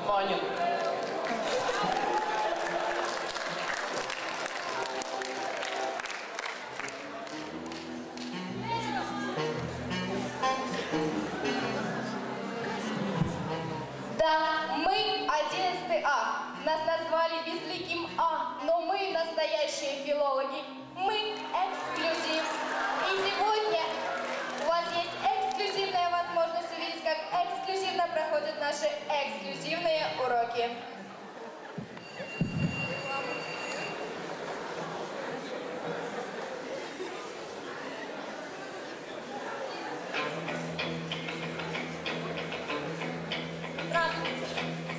Ванин. Да, мы 11 А. Нас назвали безликим А, но мы настоящие филологи. Мы эксклюзив. И сегодня у вас есть эксклюзивная возможность увидеть, как эксклюзивно проходят наши эксклюзивные уроки. Здравствуйте!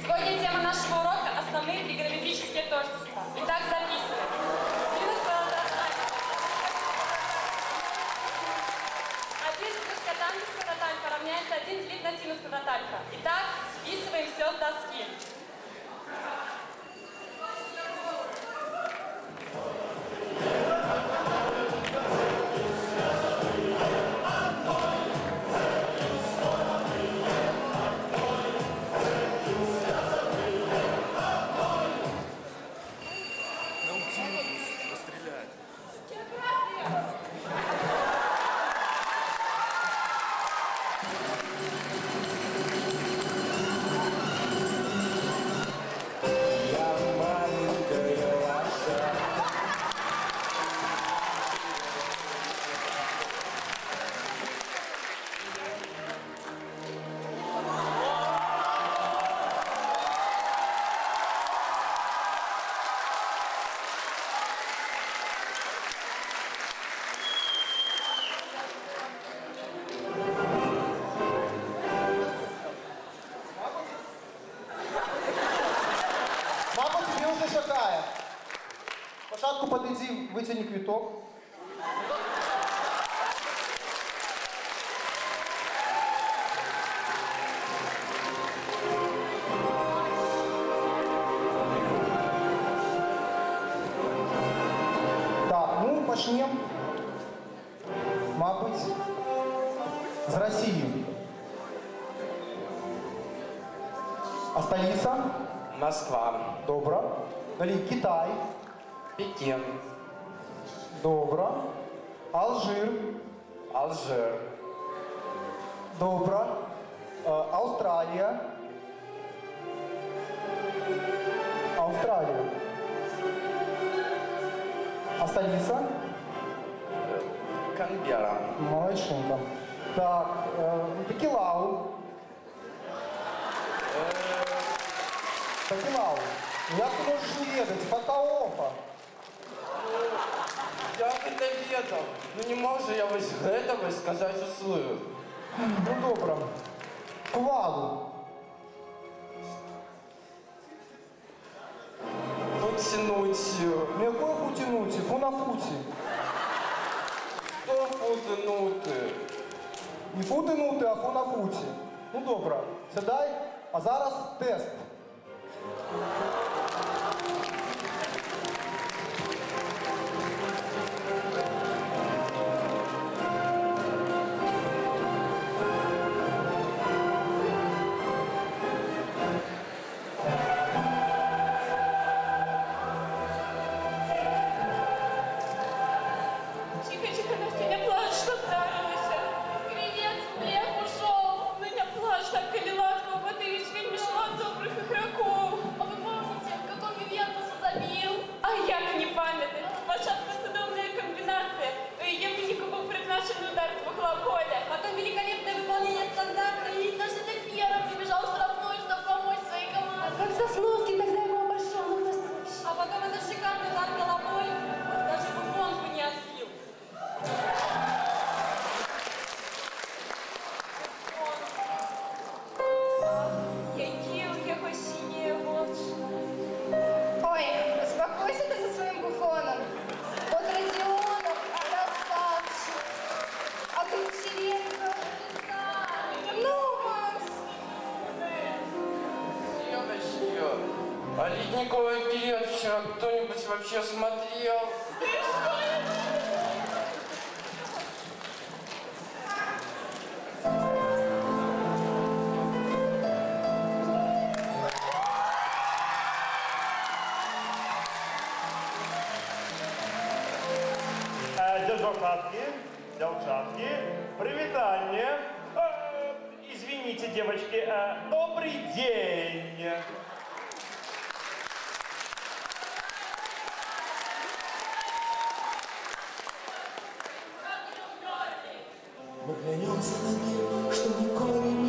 Сегодня тема нашего урока – основные тригонометрические тождества. Итак, записываем. Синус квадрат альфа. 1 плюс котангенс квадрат альфа равняется 1 делить на синус квадрат альфа. Итак, списываем все с доски. Спочатку подойди, вытяни квиток. Так, ну почнем. Мабуть, з Росії. А столиця? Москва. Добре. Далі Китай. Пекин. Добре. Алжир. Алжир. Добре. Австралія. Австралія. А столиця? Канберра. Молодчинка. Так, Токелау. Токелау. Як ти можеш не ведати? Фотоофа. Я это ведал. Ну не можу я вось гэтага сказать услых. Ну добре. Кувалу. Потянуть. Ну якої футінуті? Фунафуті. Что футнуты? Не футинути, а фунафуті. Ну добре. Сідай. А зараз тест. Тихо, Настя, не плачь, что вдарилась. Гринец в млех ушел. Ну не плачь, так Калилатка, вот ты ведь вельми шмат добрых игроков. А вы помните, как он Ювентуса забил? А як не пам'ятати? Спочатку судомная комбинация. Евгенику был предназначен удар с угла поля. Потом великолепное выполнение стандарта, и наш первым прибежал в штрафной, чтобы помочь своей команде. Как Сосновский тогда его обошел, ну просто вообще. А потом этот шикарный удар головой, даже Буфон бы не отбил. Які у його сіні очі. Ой, успокойся ты со своим Буфоном. Вот Родионов, красавчик. А тут Черенко, ну вас. Девочки, а ледниковый период вчера кто-нибудь вообще смотрел? девчатки, привитание. Извините, девочки, добрый день. Мы клянемся на мир, что николи не